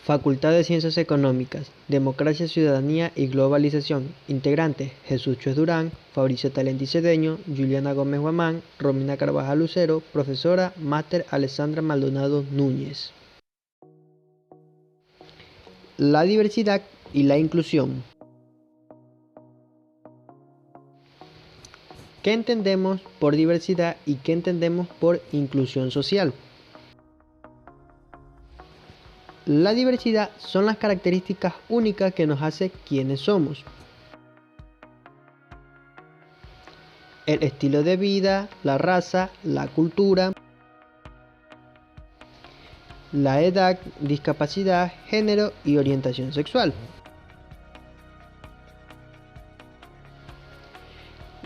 Facultad de Ciencias Económicas, Democracia, Ciudadanía y Globalización. Integrantes: Jesús Chuez Durán, Fabricio Talenti Cedeño, Juliana Gómez Guamán, Romina Carvajal Lucero, profesora, máster Alessandra Maldonado Núñez. La diversidad y la inclusión. ¿Qué entendemos por diversidad y qué entendemos por inclusión social? La diversidad son las características únicas que nos hace quienes somos. El estilo de vida, la raza, la cultura, la edad, discapacidad, género y orientación sexual.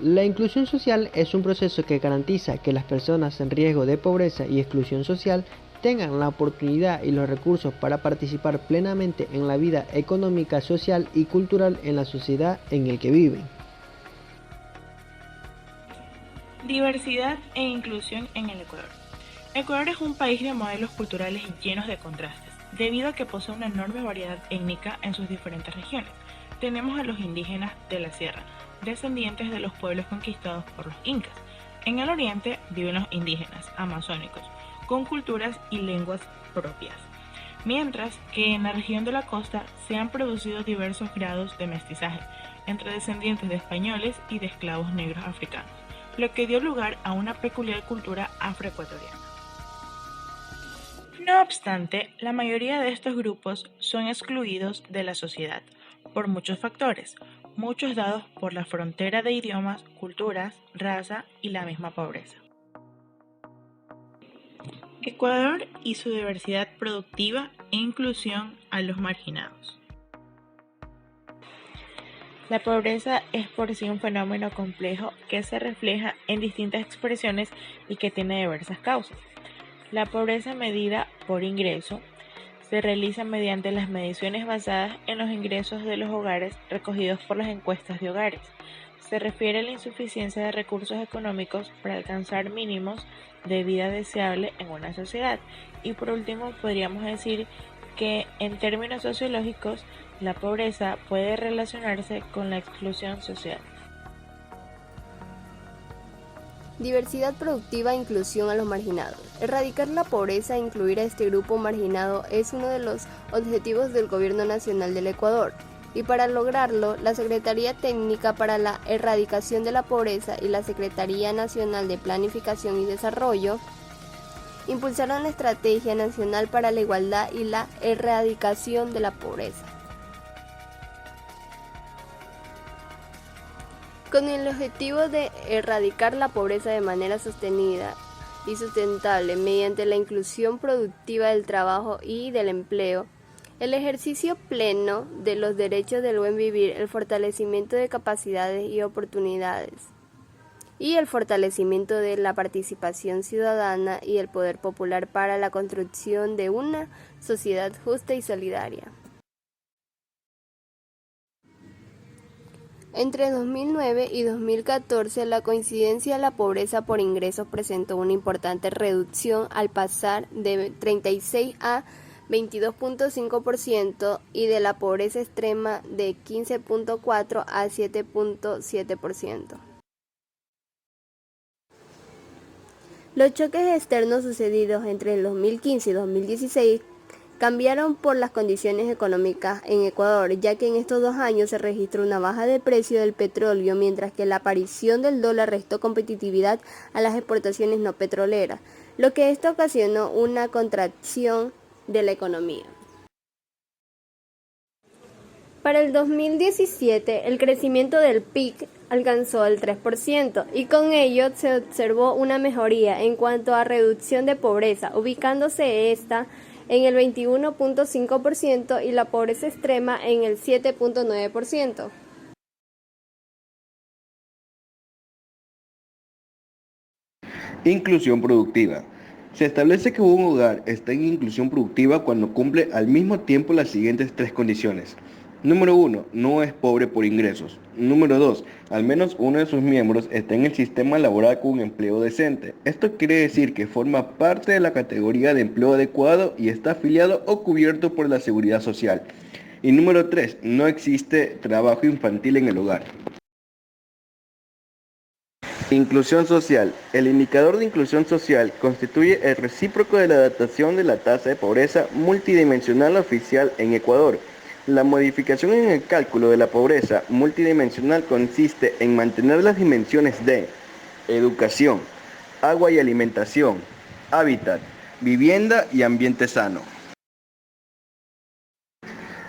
La inclusión social es un proceso que garantiza que las personas en riesgo de pobreza y exclusión social tengan la oportunidad y los recursos para participar plenamente en la vida económica, social y cultural en la sociedad en la que viven. Diversidad e inclusión en el Ecuador. Ecuador es un país de modelos culturales llenos de contrastes, debido a que posee una enorme variedad étnica en sus diferentes regiones. Tenemos a los indígenas de la sierra, descendientes de los pueblos conquistados por los incas. En el oriente viven los indígenas amazónicos, con culturas y lenguas propias, mientras que en la región de la costa se han producido diversos grados de mestizaje entre descendientes de españoles y de esclavos negros africanos, lo que dio lugar a una peculiar cultura afroecuatoriana. No obstante, la mayoría de estos grupos son excluidos de la sociedad por muchos factores, muchos dados por la frontera de idiomas, culturas, raza y la misma pobreza. Ecuador y su diversidad productiva e inclusión a los marginados. La pobreza es por sí un fenómeno complejo que se refleja en distintas expresiones y que tiene diversas causas. La pobreza medida por ingreso se realiza mediante las mediciones basadas en los ingresos de los hogares recogidos por las encuestas de hogares. Se refiere a la insuficiencia de recursos económicos para alcanzar mínimos de vida deseable en una sociedad. Y por último, podríamos decir que en términos sociológicos, la pobreza puede relacionarse con la exclusión social. Diversidad productiva e inclusión a los marginados. Erradicar la pobreza e incluir a este grupo marginado es uno de los objetivos del Gobierno Nacional del Ecuador. Y para lograrlo, la Secretaría Técnica para la Erradicación de la Pobreza y la Secretaría Nacional de Planificación y Desarrollo impulsaron la Estrategia Nacional para la Igualdad y la Erradicación de la Pobreza, con el objetivo de erradicar la pobreza de manera sostenida y sustentable mediante la inclusión productiva del trabajo y del empleo, el ejercicio pleno de los derechos del buen vivir, el fortalecimiento de capacidades y oportunidades, y el fortalecimiento de la participación ciudadana y el poder popular para la construcción de una sociedad justa y solidaria. Entre 2009 y 2014, la coincidencia de la pobreza por ingresos presentó una importante reducción al pasar de 36 a 22.5% y de la pobreza extrema de 15.4 a 7.7%. Los choques externos sucedidos entre el 2015 y 2016 cambiaron por las condiciones económicas en Ecuador, ya que en estos 2 años se registró una baja de precio del petróleo, mientras que la aparición del dólar restó competitividad a las exportaciones no petroleras, lo que esto ocasionó una contracción de la economía. Para el 2017, el crecimiento del PIB alcanzó el 3% y con ello se observó una mejoría en cuanto a reducción de pobreza, ubicándose esta en el 21.5% y la pobreza extrema en el 7.9%. Inclusión productiva. Se establece que un hogar está en inclusión productiva cuando cumple al mismo tiempo las siguientes 3 condiciones. Número 1. No es pobre por ingresos. Número 2. Al menos uno de sus miembros está en el sistema laboral con un empleo decente. Esto quiere decir que forma parte de la categoría de empleo adecuado y está afiliado o cubierto por la seguridad social. Y número 3. No existe trabajo infantil en el hogar. Inclusión social. El indicador de inclusión social constituye el recíproco de la adaptación de la tasa de pobreza multidimensional oficial en Ecuador. La modificación en el cálculo de la pobreza multidimensional consiste en mantener las dimensiones de educación, agua y alimentación, hábitat, vivienda y ambiente sano.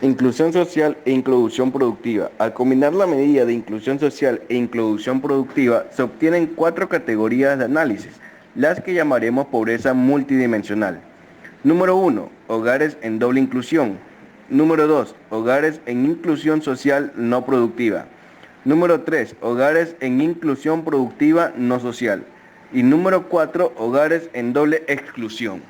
Inclusión social e inclusión productiva. Al combinar la medida de inclusión social e inclusión productiva, se obtienen 4 categorías de análisis, las que llamaremos pobreza multidimensional. Número 1. Hogares en doble inclusión. Número 2. Hogares en inclusión social no productiva. Número 3. Hogares en inclusión productiva no social. Y número 4. Hogares en doble exclusión.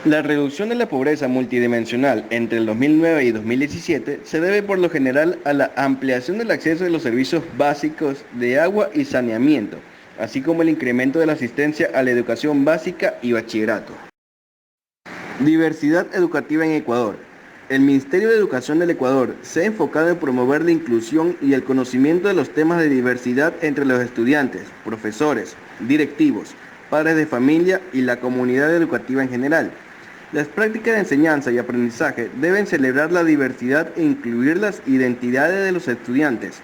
La reducción de la pobreza multidimensional entre el 2009 y 2017 se debe por lo general a la ampliación del acceso de los servicios básicos de agua y saneamiento, así como el incremento de la asistencia a la educación básica y bachillerato. Diversidad educativa en Ecuador. El Ministerio de Educación del Ecuador se ha enfocado en promover la inclusión y el conocimiento de los temas de diversidad entre los estudiantes, profesores, directivos, padres de familia y la comunidad educativa en general. Las prácticas de enseñanza y aprendizaje deben celebrar la diversidad e incluir las identidades de los estudiantes.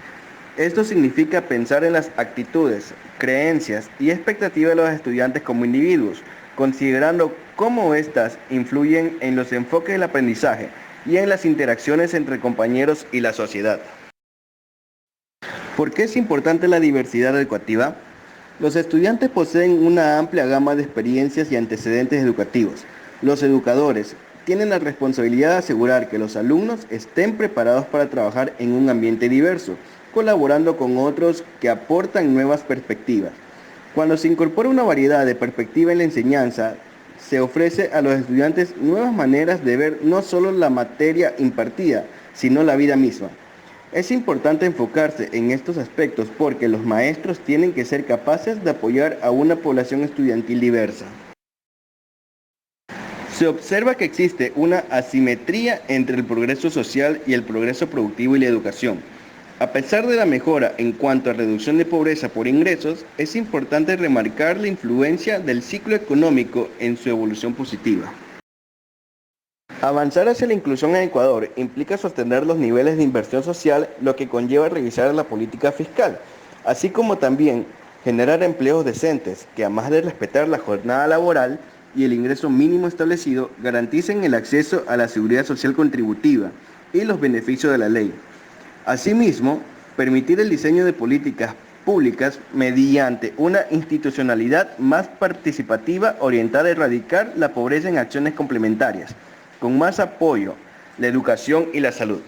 Esto significa pensar en las actitudes, creencias y expectativas de los estudiantes como individuos, considerando cómo éstas influyen en los enfoques del aprendizaje y en las interacciones entre compañeros y la sociedad. ¿Por qué es importante la diversidad educativa? Los estudiantes poseen una amplia gama de experiencias y antecedentes educativos. Los educadores tienen la responsabilidad de asegurar que los alumnos estén preparados para trabajar en un ambiente diverso, colaborando con otros que aportan nuevas perspectivas. Cuando se incorpora una variedad de perspectivas en la enseñanza, se ofrece a los estudiantes nuevas maneras de ver no solo la materia impartida, sino la vida misma. Es importante enfocarse en estos aspectos porque los maestros tienen que ser capaces de apoyar a una población estudiantil diversa. Se observa que existe una asimetría entre el progreso social y el progreso productivo y la educación. A pesar de la mejora en cuanto a reducción de pobreza por ingresos, es importante remarcar la influencia del ciclo económico en su evolución positiva. Avanzar hacia la inclusión en Ecuador implica sostener los niveles de inversión social, lo que conlleva revisar la política fiscal, así como también generar empleos decentes que, además de respetar la jornada laboral y el ingreso mínimo establecido, garanticen el acceso a la seguridad social contributiva y los beneficios de la ley. Asimismo, permitir el diseño de políticas públicas mediante una institucionalidad más participativa orientada a erradicar la pobreza en acciones complementarias, con más apoyo, la educación y la salud.